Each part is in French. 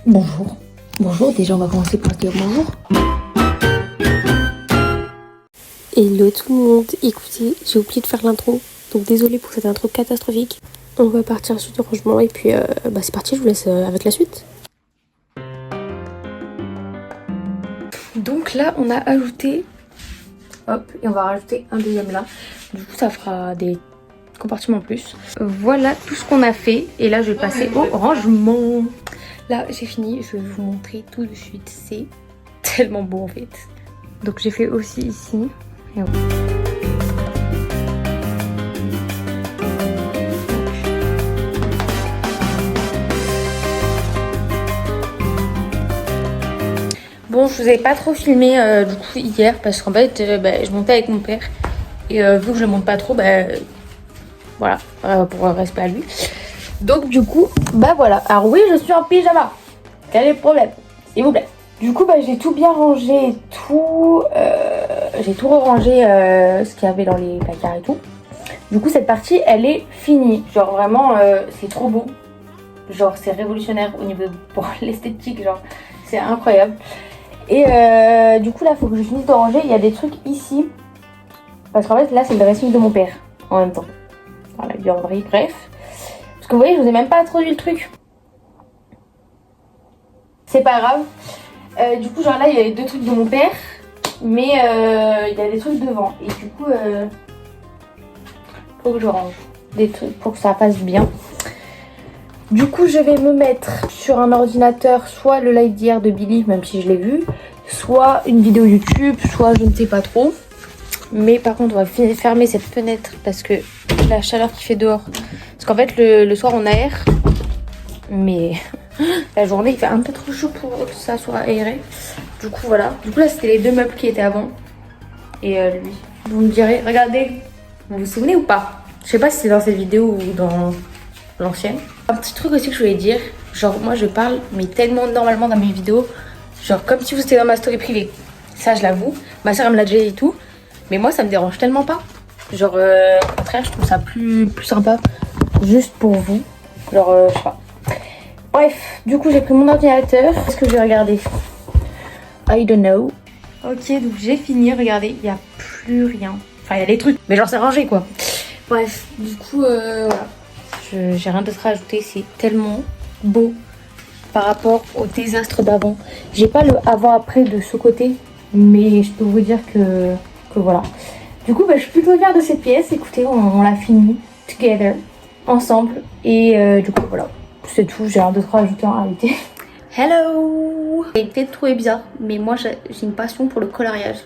Bonjour. Bonjour, déjà on va commencer par dire bonjour. Hello tout le monde, écoutez, j'ai oublié de faire l'intro, donc désolée pour cette intro catastrophique. On va partir sur du rangement et puis c'est parti, je vous laisse avec la suite. Donc là on a ajouté, hop, et on va rajouter un deuxième là. Du coup ça fera des compartiments en plus. Voilà tout ce qu'on a fait et là je vais passer au rangement. Là j'ai fini, je vais vous montrer tout de suite, c'est tellement beau en fait. Donc j'ai fait aussi ici. Et ouais. Bon, je vous avais pas trop filmé du coup hier parce qu'en fait je montais avec mon père et vu que je monte pas trop, voilà, pour respect à lui. Donc du coup, voilà. Alors oui, je suis en pyjama. Quel est le problème, s'il vous plaît? Du coup, j'ai tout bien rangé et tout. J'ai tout rangé ce qu'il y avait dans les placards et tout. Du coup, cette partie, elle est finie. Genre vraiment, c'est trop beau. Genre, c'est révolutionnaire au niveau pour l'esthétique. Genre, c'est incroyable. Et du coup, là, il faut que je finisse de ranger. Il y a des trucs ici. Parce qu'en fait, là, c'est le dressing de mon père en même temps. Voilà, buanderie, bref. Parce que vous voyez, je vous ai même pas introduit le truc. C'est pas grave. Du coup, genre là, il y a les deux trucs de mon père. Mais il y a des trucs devant. Et du coup, faut que je range des trucs pour que ça fasse bien. Du coup, je vais me mettre sur un ordinateur soit le live d'hier de Billy, même si je l'ai vu, soit une vidéo YouTube, soit je ne sais pas trop. Mais par contre, on va fermer cette fenêtre parce que la chaleur qui fait dehors. Parce qu'en fait, le soir, on aère. Mais la journée, il fait un peu trop chaud pour que ça soit aéré. Du coup, voilà. Du coup, là, c'était les deux meubles qui étaient avant. Et lui. Vous me direz, regardez, vous vous souvenez ou pas? Je sais pas si c'est dans cette vidéo ou dans l'ancienne. Un petit truc aussi que je voulais dire. Genre, moi, je parle, mais tellement normalement dans mes vidéos. Genre, comme si vous étiez dans ma story privée. Ça, je l'avoue. Ma soeur, elle me l'a déjà dit et tout. Mais moi, ça me dérange tellement pas. Genre, au contraire, je trouve ça plus sympa. Juste pour vous. Genre, je sais pas. Bref, du coup, j'ai pris mon ordinateur. Qu'est-ce que je vais regarder? I don't know. Ok, donc j'ai fini. Regardez, il n'y a plus rien. Enfin, il y a des trucs, mais genre, c'est rangé, quoi. Bref, du coup, voilà. J'ai rien d'autre à ajouter. C'est tellement beau par rapport au désastre d'avant. J'ai pas le avant-après de ce côté, mais je peux vous dire que voilà. Du coup, je suis plutôt fière de cette pièce. Écoutez, on l'a fini together, ensemble. Et du coup, voilà. C'est tout, j'ai rien d'autre à ajouter en réalité. Hello! Vous allez peut-être trouver bizarre, mais moi j'ai une passion pour le coloriage.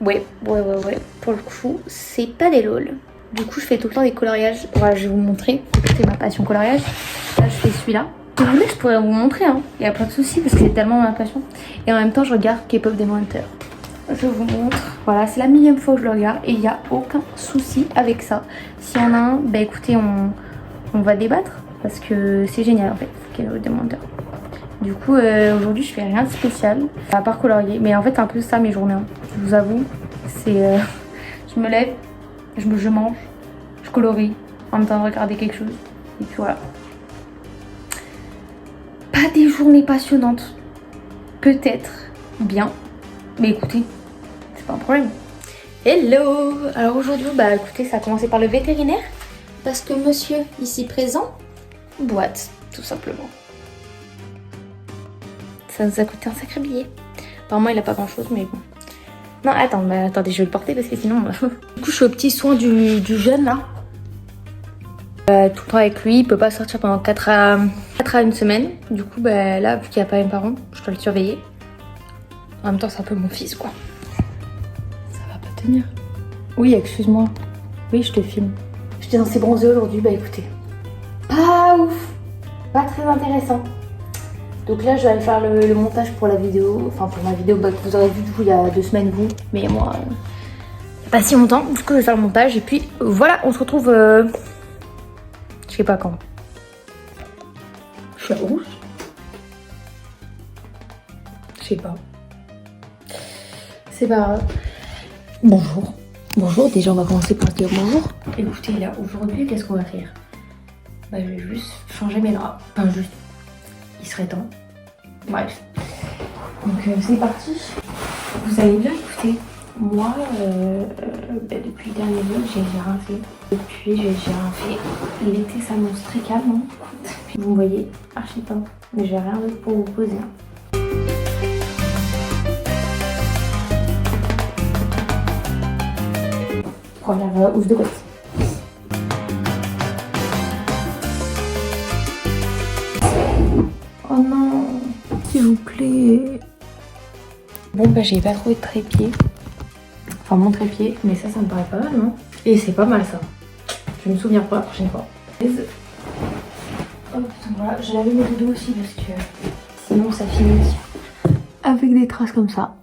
Ouais. Pour le coup, c'est pas des lol. Du coup, je fais tout le temps des coloriages. Voilà, je vais vous montrer. C'est ma passion coloriage. Là, je fais celui-là. Si vous voulez, je pourrais vous montrer. Hein. Il y a plein de soucis parce que c'est tellement ma passion. Et en même temps, je regarde K-pop Demon Hunter. Je vous montre. Voilà, c'est la millième fois que je le regarde et il n'y a aucun souci avec ça. S'il y en a un, écoutez, on va débattre parce que c'est génial en fait, K-pop Demon Hunter. Du coup, aujourd'hui, je fais rien de spécial à part colorier. Mais en fait, c'est un peu ça mes journées. Hein. Je vous avoue, c'est je me lève, je mange, je colorie en même temps de regarder quelque chose. Et puis voilà. Pas des journées passionnantes. Peut-être bien. Mais écoutez, c'est pas un problème. Hello! Alors aujourd'hui, écoutez, ça a commencé par le vétérinaire. Parce que monsieur, ici présent, boite, tout simplement. Ça nous a coûté un sacré billet. Apparemment, il a pas grand chose, mais bon. Non, attendez, je vais le porter parce que sinon... Du coup, je suis au petit soin du jeune, là. Tout le temps avec lui, il peut pas sortir pendant 4 à 1 semaine. Du coup, là, vu qu'il n'y a pas mes parents, je dois le surveiller. En même temps, c'est un peu mon fils, quoi. Ça va pas tenir. Oui, excuse-moi. Oui, je te filme. J'étais censée bronzer aujourd'hui, écoutez. Pas ouf. Pas très intéressant. Donc là, je vais aller faire le montage pour la vidéo. Enfin, pour ma vidéo que vous aurez vu du coup il y a 2 semaines, vous. Mais moi, pas si longtemps. Du coup, je vais faire le montage. Et puis, voilà, on se retrouve... Je sais pas quand. Je suis rouge. Je sais pas. C'est pas grave. Bonjour. Bonjour, déjà on va commencer par dire bonjour. Écoutez, là, aujourd'hui, qu'est-ce qu'on va faire? Je vais juste changer mes draps. Enfin, juste il serait temps. Bref. Donc c'est parti. Vous avez bien écouté. Moi, depuis le dernier vlog, j'ai rien fait. Depuis, j'ai rien fait. L'été s'annonce très calme. Hein. Vous me voyez archi pas. Mais j'ai rien d'autre pour vous poser. Hein. Première housse de gosse. Oh non, s'il vous plaît. Bon bah j'ai pas trouvé de trépied. Enfin mon trépied, mais ça me paraît pas mal, non? Et c'est pas mal ça. Je me souviens pour la prochaine fois. Hop, voilà, je lavais mes doudous aussi parce que sinon ça finit avec des traces comme ça.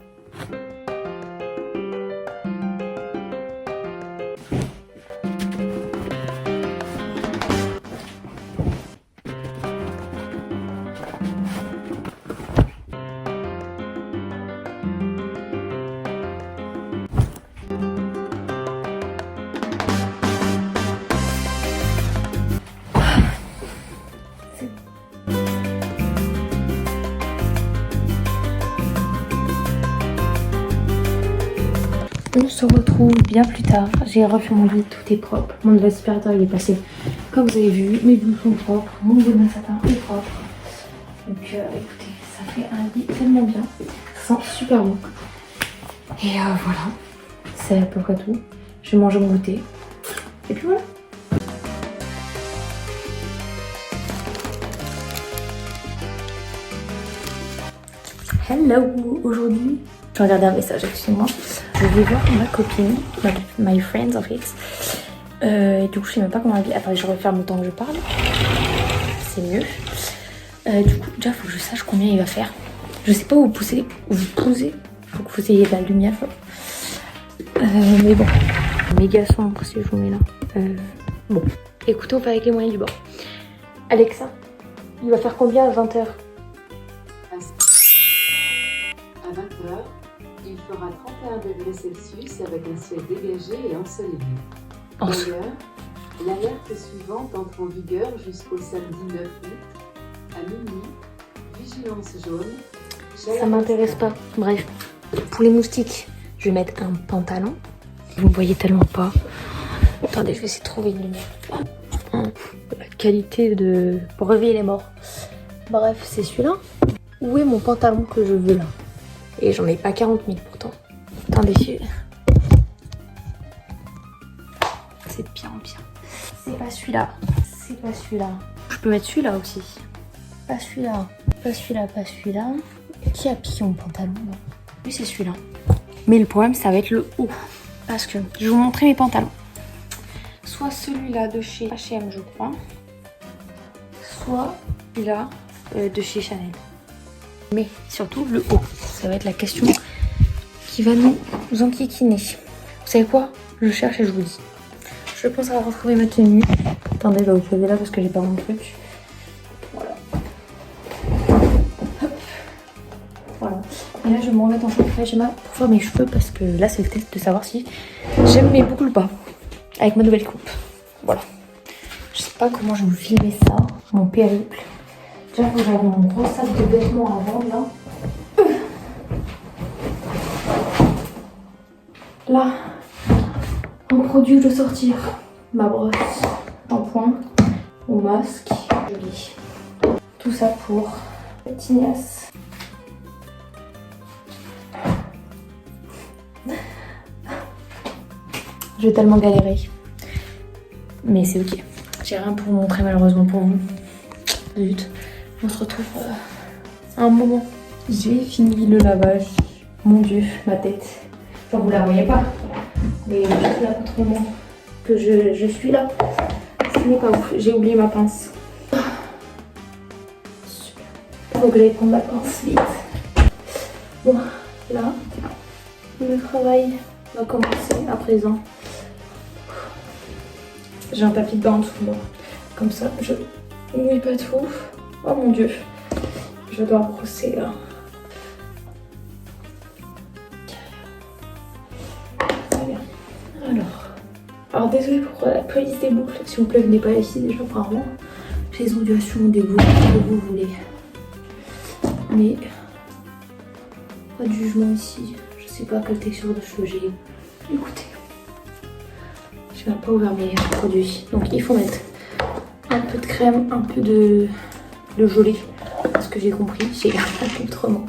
On se retrouve bien plus tard. J'ai refait mon lit, tout est propre. Mon aspirateur il est passé comme vous avez vu. Mes blouses sont propres, mon bonnet satin est propre. Donc écoutez, ça fait un lit tellement bien. Ça sent super bon. Et voilà, c'est à peu près tout. Je vais manger mon goûter. Et puis voilà. Hello, aujourd'hui, je regardais un message, excusez-moi. Je vais voir ma copine, my friends en fait. Et du coup, je sais même pas comment elle vit. Attendez, je referme le temps que je parle. C'est mieux. Du coup, déjà, faut que je sache combien il va faire. Je sais pas où vous posez. Faut que vous ayez de la lumière. Mais bon. Méga sombre si je vous mets là. Bon. Écoutez, on fait avec les moyens du bord. Alexa, il va faire combien à 20h? À 20h, il fera 31 degrés Celsius avec un ciel dégagé et ensoleillé. D'ailleurs, l'alerte suivante entre en vigueur jusqu'au samedi 9 août. À minuit, vigilance jaune. Ça m'intéresse pas. Bref, pour les moustiques, je vais mettre un pantalon. Vous me voyez tellement pas. Attendez, je vais essayer de trouver une lumière. La qualité de... pour réveiller les morts. Bref, c'est celui-là. Où est mon pantalon que je veux là? Et j'en ai pas 40 000 pourtant. Attendez, c'est de pire en pire. C'est pas celui-là. C'est pas celui-là. Je peux mettre celui-là aussi. Pas celui-là. Pas celui-là, pas celui-là. Qui a piqué mon pantalon là? Oui, c'est celui-là. Mais le problème, ça va être le haut. Parce que je vais vous montrer mes pantalons. Soit celui-là de chez H&M, je crois. Soit celui-là de chez Chanel. Mais surtout le haut. Ça va être la question qui va nous enquiquiner. Vous savez quoi? Je cherche et je vous dis. Je pense avoir retrouvé ma tenue. Attendez, je vais vous poser là parce que j'ai pas mon truc. Voilà. Hop. Voilà. Et là, je vais me remettre en secret schéma pour faire mes cheveux parce que là, c'est le test de savoir si j'aime mes boucles ou pas. Avec ma nouvelle coupe. Voilà. Je sais pas comment je vais vous filmer ça, mon périple. Déjà, faut que j'avais mon gros sac de vêtements à vendre là. Là, un produit que je dois sortir. Ma brosse, shampoing, mon masque, joli. Tout ça pour la tignasse. Je vais tellement galérer. Mais c'est ok. J'ai rien pour vous montrer malheureusement pour vous. Zut. On se retrouve à un moment. J'ai fini le lavage. Mon dieu, ma tête. Enfin, vous la voyez pas. Mais je suis là contre moi. Que je suis là. Ce n'est pas ouf. J'ai oublié ma pince. Super. Faut que j'aille prendre ma pince vite. Bon, là, le travail va commencer à présent. J'ai un tapis de bain en dessous de moi. Comme ça, je mouille pas tout. Oh mon dieu. Je dois brosser là. Très bien. Alors désolé pour la police des boucles. S'il vous plaît, venez pas ici déjà apparemment. Les ondulations des boucles que vous voulez. Mais pas de jugement ici. Je sais pas quelle texture de cheveux j'ai. Écoutez, je n'ai pas ouvert mes produits. Donc il faut mettre un peu de crème, un peu de gelée. Ce que j'ai compris, j'ai rien compris autrement.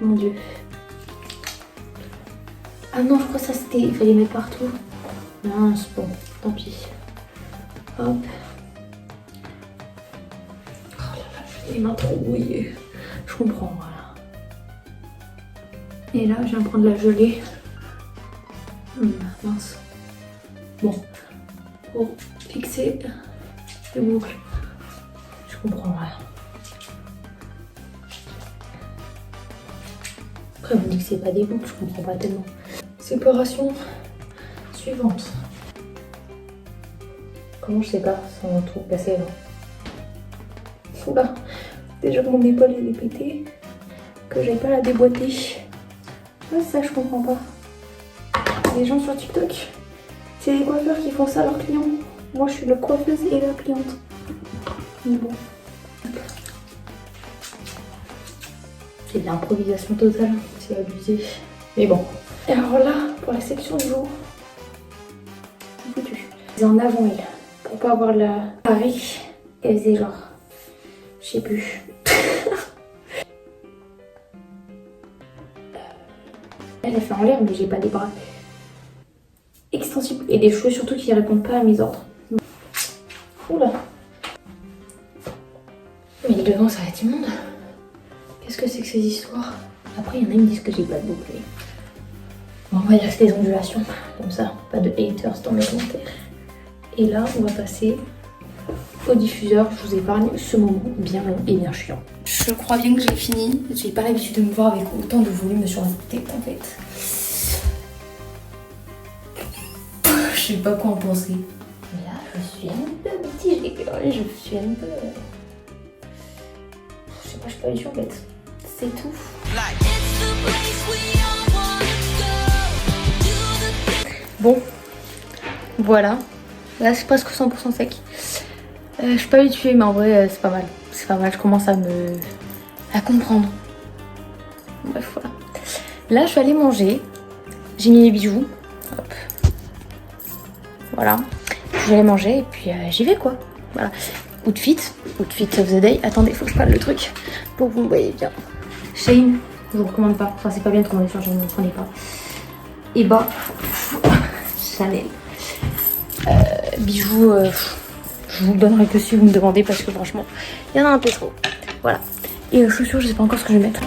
Mon dieu. Ah non, je crois que ça c'était. Il fallait mettre partout. Mince, bon, tant pis. Hop. Oh là là, j'ai les mains trop mouillées. Je comprends, voilà. Et là, je viens prendre la gelée. Mince. Bon, pour fixer les boucles. Je comprends, voilà. Après, on me dit que c'est pas des boucles, je comprends pas tellement. Séparation suivante. Comment je sais pas sans un truc placé là. Oula, déjà que mon épaule elle est pétée, que j'ai pas la déboîter. Ouais, ça je comprends pas. Les gens sur TikTok, c'est les coiffeurs qui font ça à leurs clients. Moi je suis la coiffeuse et la cliente. Mais bon. C'est de l'improvisation totale, c'est abusé. Mais bon. Et alors là, pour la section du jour, c'est foutu. C'est en avant elle. Pour pas avoir la Paris, elle faisait genre, je sais plus. Elle a fait en l'air, mais j'ai pas des bras extensibles et des cheveux surtout qui répondent pas à mes ordres. Oula. Mais devant ça va être immonde. Qu'est-ce que c'est que ces histoires? Après il y en a qui me disent que j'ai pas de boucle. Bon, on va y rester les ondulations, comme ça, pas de haters dans mes commentaires. Et là, on va passer au diffuseur. Je vous épargne ce moment bien long et bien chiant. Je crois bien que j'ai fini. J'ai pas l'habitude de me voir avec autant de volume sur la tête en fait. Je sais pas quoi en penser. Mais là, je suis un peu mitigée. Je suis un peu... Je sais pas, je suis pas du tout en fait. C'est tout. Bon, voilà. Là, c'est presque 100% sec. Je suis pas habituée, mais en vrai, c'est pas mal. C'est pas mal, je commence à comprendre. Bref, voilà. Là, je vais aller manger. J'ai mis les bijoux. Hop. Voilà. Je vais aller manger et puis j'y vais, quoi. Voilà. Outfit of the day. Attendez, faut que je prenne le truc pour que vous me voyez bien. Shein, je vous recommande pas. Enfin, c'est pas bien de commander sur Shein, ne prenez pas. Et bah, Chanel. Bijoux, je vous le donnerai que si vous me demandez parce que franchement, il y en a un peu trop. Voilà. Et chaussures, je sais pas encore ce que je vais mettre.